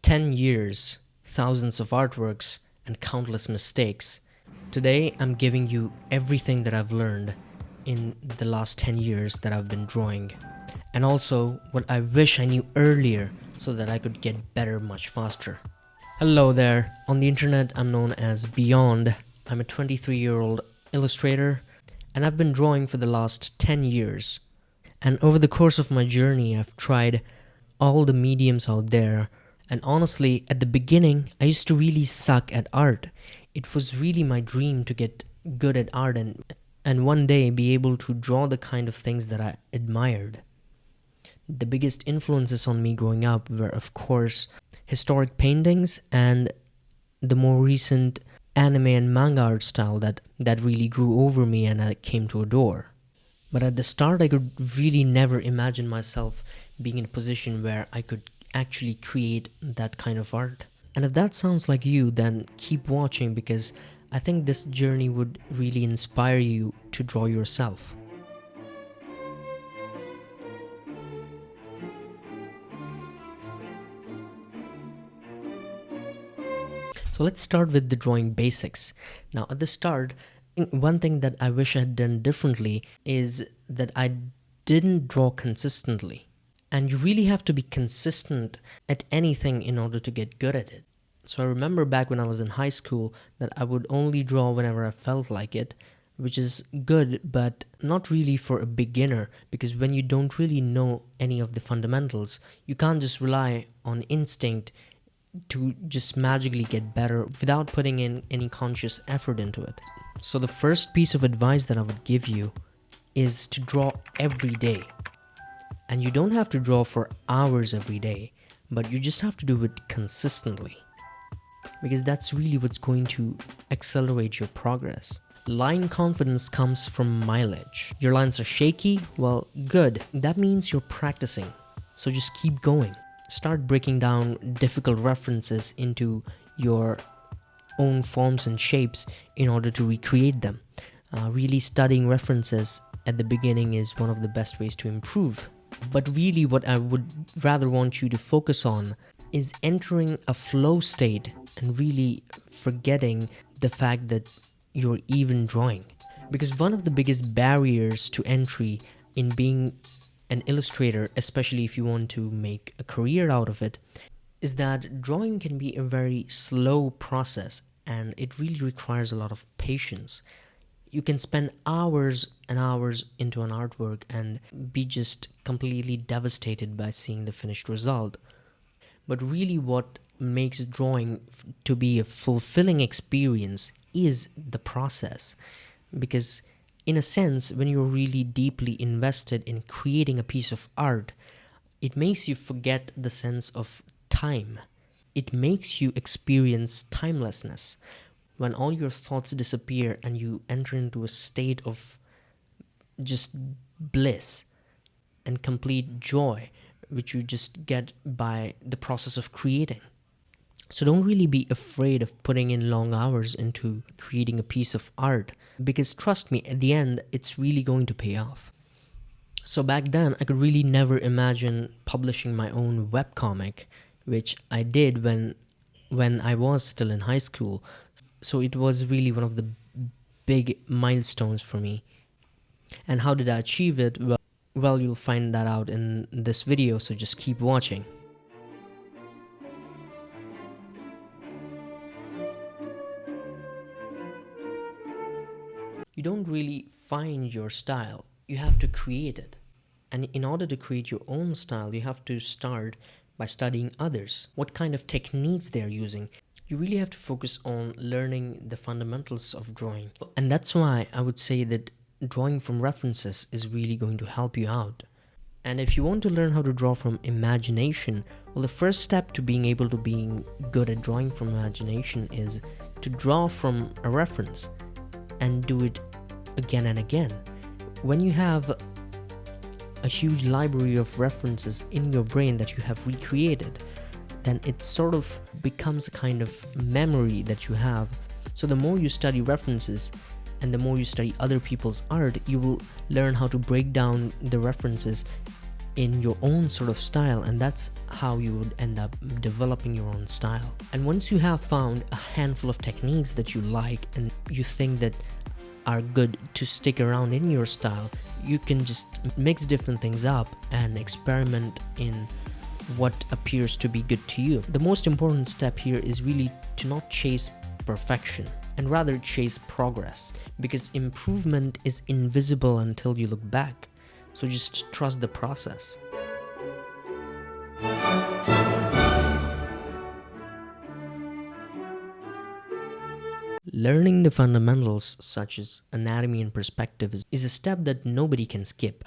10 years, thousands of artworks, and countless mistakes. Today, I'm giving you everything that I've learned in the last 10 years that I've been drawing, and also what I wish I knew earlier so that I could get better much faster. Hello there. On the internet, I'm known as Beyond. I'm a 23-year-old illustrator, and I've been drawing for the last 10 years. And over the course of my journey, I've tried all the mediums out there. And honestly, at the beginning, I used to really suck at art. It was really my dream to get good at art and one day be able to draw the kind of things that I admired. The biggest influences on me growing up were, of course, historic paintings and the more recent anime and manga art style that really grew over me and I came to adore. But at the start, I could really never imagine myself being in a position where I could actually create that kind of art. And if that sounds like you, then keep watching because I think this journey would really inspire you to draw yourself. So let's start with the drawing basics. Now at the start, one thing that I wish I had done differently is that I didn't draw consistently. And you really have to be consistent at anything in order to get good at it. So I remember back when I was in high school that I would only draw whenever I felt like it, which is good, but not really for a beginner, because when you don't really know any of the fundamentals, you can't just rely on instinct to just magically get better without putting in any conscious effort into it. So the first piece of advice that I would give you is to draw every day. And you don't have to draw for hours every day, but you just have to do it consistently. Because that's really what's going to accelerate your progress. Line confidence comes from mileage. Your lines are shaky? Well, good. That means you're practicing. So just keep going. Start breaking down difficult references into your own forms and shapes in order to recreate them. Really studying references at the beginning is one of the best ways to improve. But really what I would rather want you to focus on is entering a flow state and really forgetting the fact that you're even drawing. Because one of the biggest barriers to entry in being an illustrator, especially if you want to make a career out of it, is that drawing can be a very slow process and it really requires a lot of patience. You can spend hours and hours into an artwork and be just completely devastated by seeing the finished result. But really what makes drawing to be a fulfilling experience is the process. Because in a sense, when you're really deeply invested in creating a piece of art, it makes you forget the sense of time. It makes you experience timelessness. When all your thoughts disappear and you enter into a state of just bliss and complete joy, which you just get by the process of creating. So don't really be afraid of putting in long hours into creating a piece of art, because trust me, at the end, it's really going to pay off. So back then, I could really never imagine publishing my own webcomic, which I did when I was still in high school. So it was really one of the big milestones for me. And how did I achieve it? Well, you'll find that out in this video, so just keep watching. You don't really find your style, you have to create it. And in order to create your own style, you have to start by studying others, what kind of techniques they're using. You really have to focus on learning the fundamentals of drawing. And that's why I would say that drawing from references is really going to help you out. And if you want to learn how to draw from imagination, well, the first step to being able to being good at drawing from imagination is to draw from a reference and do it again and again. When you have a huge library of references in your brain that you have recreated, then it sort of becomes a kind of memory that you have. So the more you study references and the more you study other people's art, you will learn how to break down the references in your own sort of style, and that's how you would end up developing your own style. And once you have found a handful of techniques that you like and you think that are good to stick around in your style, you can just mix different things up and experiment in what appears to be good to you. The most important step here is really to not chase perfection and rather chase progress, because improvement is invisible until you look back. So just trust the process. Learning the fundamentals such as anatomy and perspective is a step that nobody can skip.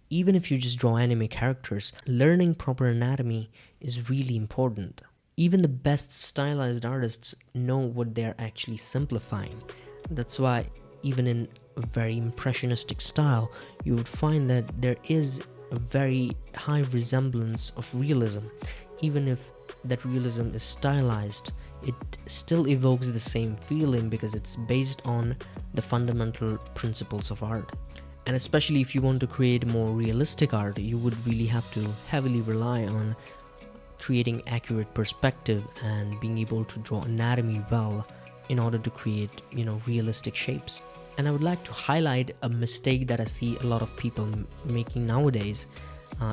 Even if you just draw anime characters, learning proper anatomy is really important. Even the best stylized artists know what they're actually simplifying. That's why even in a very impressionistic style, you would find that there is a very high resemblance of realism. Even if that realism is stylized, it still evokes the same feeling because it's based on the fundamental principles of art. And especially if you want to create more realistic art, you would really have to heavily rely on creating accurate perspective and being able to draw anatomy well in order to create, realistic shapes. And I would like to highlight a mistake that I see a lot of people making nowadays,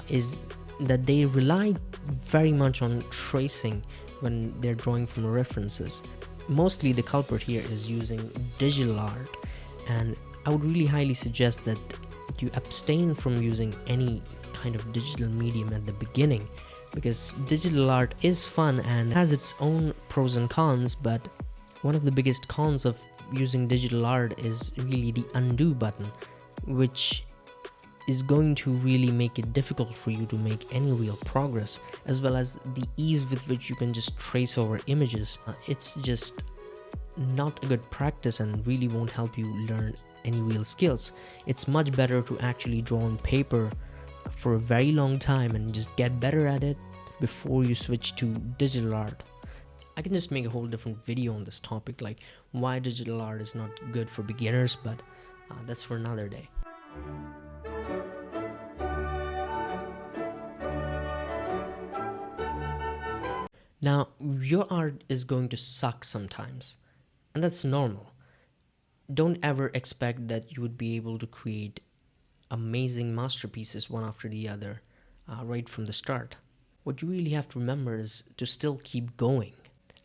is that they rely very much on tracing when they're drawing from references. Mostly the culprit here is using digital art, and I would really highly suggest that you abstain from using any kind of digital medium at the beginning, because digital art is fun and has its own pros and cons, but one of the biggest cons of using digital art is really the undo button, which is going to really make it difficult for you to make any real progress, as well as the ease with which you can just trace over images. It's just not a good practice and really won't help you learn any real skills. It's much better to actually draw on paper for a very long time and just get better at it before you switch to digital art. I can just make a whole different video on this topic, like why digital art is not good for beginners, but that's for another day. Now, your art is going to suck sometimes, and that's normal. Don't ever expect that you would be able to create amazing masterpieces one after the other right from the start. What you really have to remember is to still keep going.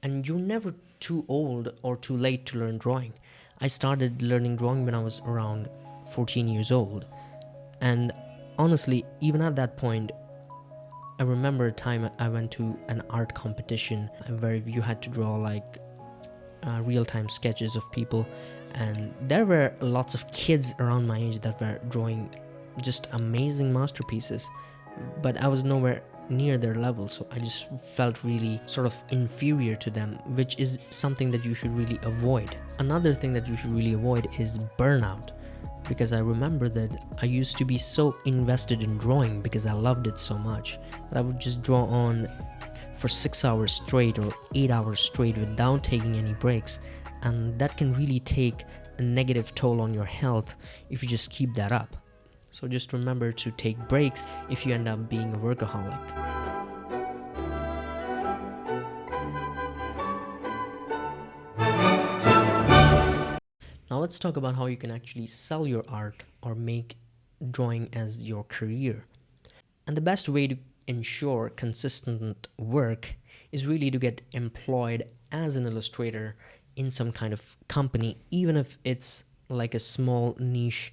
And you're never too old or too late to learn drawing. I started learning drawing when I was around 14 years old. And honestly, even at that point, I remember a time I went to an art competition where you had to draw like real-time sketches of people, and there were lots of kids around my age that were drawing just amazing masterpieces, but I was nowhere near their level, so I just felt really sort of inferior to them, which is something that you should really avoid. Another thing that you should really avoid is burnout, because I remember that I used to be so invested in drawing because I loved it so much that I would just draw on for 6 hours straight or 8 hours straight without taking any breaks, and that can really take a negative toll on your health if you just keep that up. So just remember to take breaks if you end up being a workaholic. Now let's talk about how you can actually sell your art or make drawing as your career. And the best way to ensure consistent work is really to get employed as an illustrator in some kind of company, even if it's like a small niche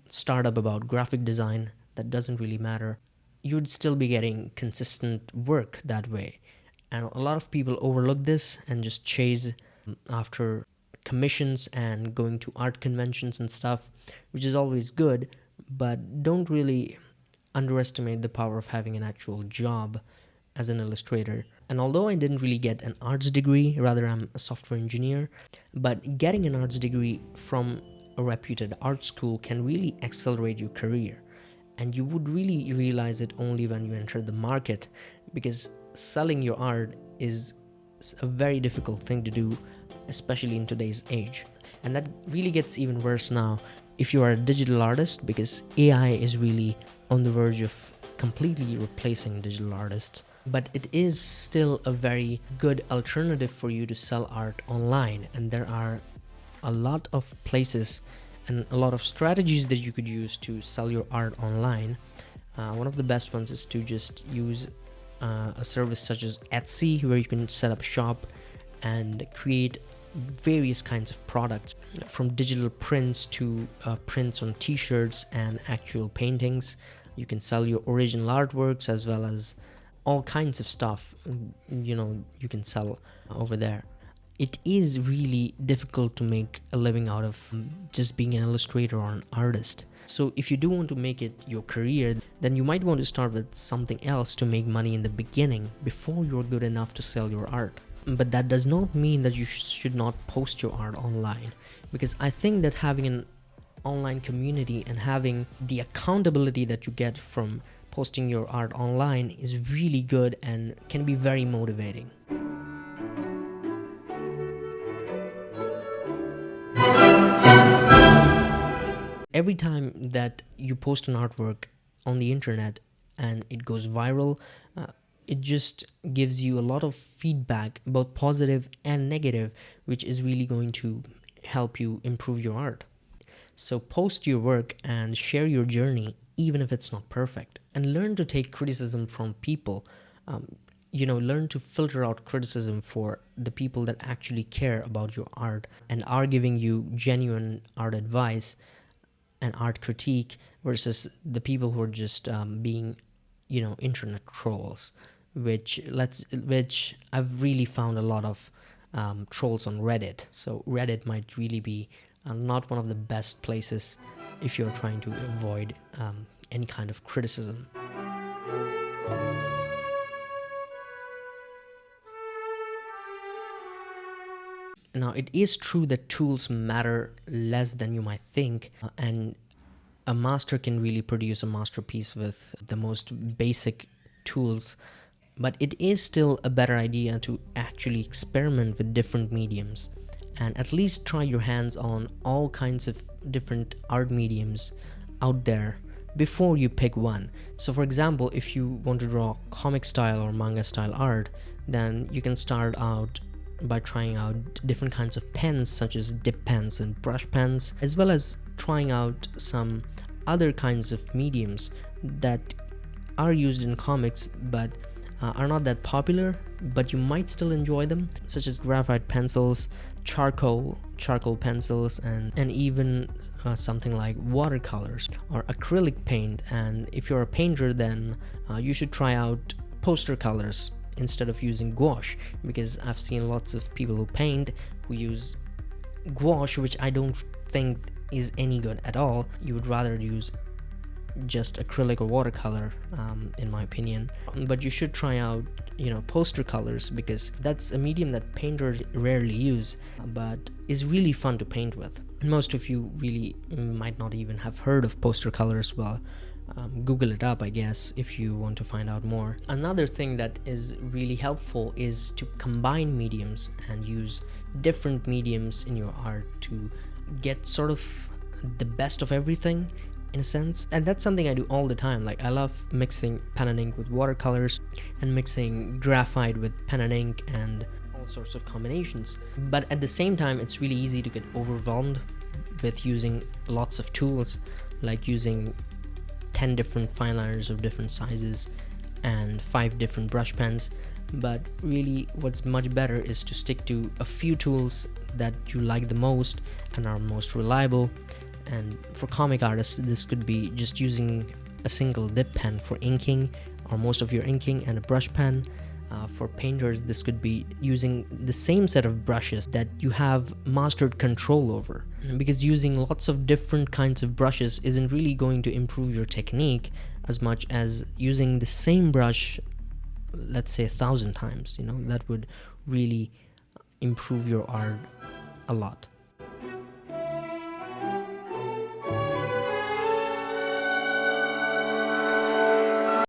startup about graphic design. That doesn't really matter. You'd still be getting consistent work that way. And a lot of people overlook this and just chase after commissions and going to art conventions and stuff, which is always good, but don't really underestimate the power of having an actual job as an illustrator. And although I didn't really get an arts degree, rather I'm a software engineer, but getting an arts degree from a reputed art school can really accelerate your career. And you would really realize it only when you enter the market, because selling your art is a very difficult thing to do, especially in today's age. And that really gets even worse now if you are a digital artist, because AI is really on the verge of completely replacing digital artists, but it is still a very good alternative for you to sell art online. And there are a lot of places and a lot of strategies that you could use to sell your art online. One of the best ones is to just use a service such as Etsy, where you can set up shop and create various kinds of products, from digital prints to prints on t-shirts and actual paintings. You can sell your original artworks as well as all kinds of stuff, you can sell over there. It is really difficult to make a living out of just being an illustrator or an artist. So if you do want to make it your career, then you might want to start with something else to make money in the beginning before you're good enough to sell your art. But that does not mean that you should not post your art online, because I think that having an online community and having the accountability that you get from posting your art online is really good and can be very motivating. Every time that you post an artwork on the internet and it goes viral, it just gives you a lot of feedback, both positive and negative, which is really going to help you improve your art. So post your work and share your journey, even if it's not perfect, and learn to take criticism from people. Learn to filter out criticism for the people that actually care about your art and are giving you genuine art advice and art critique, versus the people who are just being internet trolls, which I've really found a lot of trolls on Reddit. So Reddit might really be not one of the best places if you're trying to avoid any kind of criticism. Now, it is true that tools matter less than you might think, and a master can really produce a masterpiece with the most basic tools, but it is still a better idea to actually experiment with different mediums and at least try your hands on all kinds of different art mediums out there before you pick one. So for example, if you want to draw comic style or manga style art, then you can start out by trying out different kinds of pens, such as dip pens and brush pens, as well as trying out some other kinds of mediums that are used in comics but are not that popular, but you might still enjoy them, such as graphite pencils, charcoal pencils, and even something like watercolors or acrylic paint. And if you're a painter, then you should try out poster colors instead of using gouache, because I've seen lots of people who paint who use gouache, which I don't think is any good at all. You would rather use just acrylic or watercolor, in my opinion. But you should try out poster colors, because that's a medium that painters rarely use but is really fun to paint with. Most of you really might not even have heard of poster colors. Well, Google it up, I guess, if you want to find out more. Another thing that is really helpful is to combine mediums and use different mediums in your art to get sort of the best of everything, in a sense. And that's something I do all the time. Like, I love mixing pen and ink with watercolors and mixing graphite with pen and ink and all sorts of combinations. But at the same time, it's really easy to get overwhelmed with using lots of tools, like using 10 different fine liners of different sizes and 5 different brush pens. But really, what's much better is to stick to a few tools that you like the most and are most reliable. And for comic artists, this could be just using a single dip pen for inking, or most of your inking, and a brush pen. For painters, this could be using the same set of brushes that you have mastered control over, because using lots of different kinds of brushes isn't really going to improve your technique as much as using the same brush, let's say 1,000 times. That would really improve your art a lot.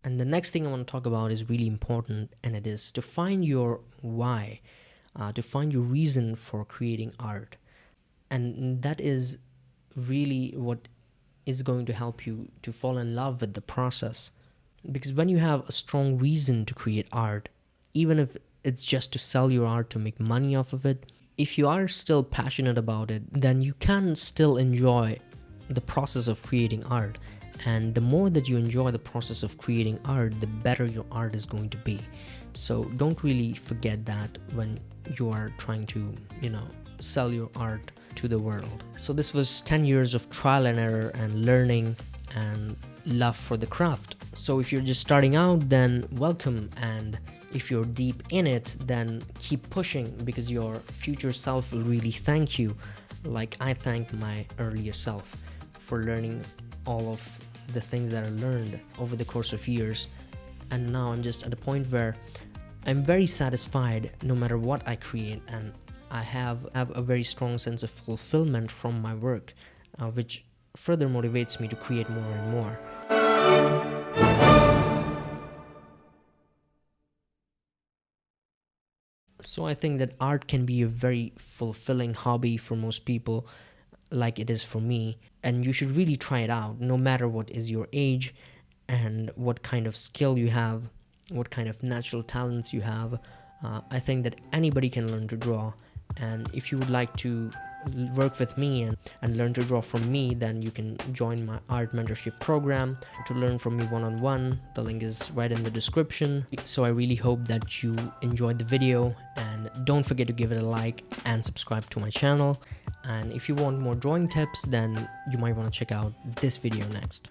And the next thing I want to talk about is really important, and it is to find your why, to find your reason for creating art. And that is really what is going to help you to fall in love with the process. Because when you have a strong reason to create art, even if it's just to sell your art to make money off of it, if you are still passionate about it, then you can still enjoy the process of creating art. And the more that you enjoy the process of creating art, the better your art is going to be. So don't really forget that when you are trying to, sell your art to the world. So this was 10 years of trial and error and learning and love for the craft. So if you're just starting out, then welcome. And if you're deep in it, then keep pushing, because your future self will really thank you, like I thanked my earlier self for learning all of the things that I learned over the course of years. And now I'm just at a point where I'm very satisfied no matter what I create, and I have a very strong sense of fulfillment from my work, which further motivates me to create more and more. So I think that art can be a very fulfilling hobby for most people, like it is for me, and you should really try it out, no matter what is your age and what kind of skill you have, what kind of natural talents you have. I think that anybody can learn to draw, and if you would like to work with me and learn to draw from me, then you can join my Art Mentorship Program to learn from me one-on-one. The link is right in the description. So I really hope that you enjoyed the video, and don't forget to give it a like and subscribe to my channel. And if you want more drawing tips, then you might want to check out this video next.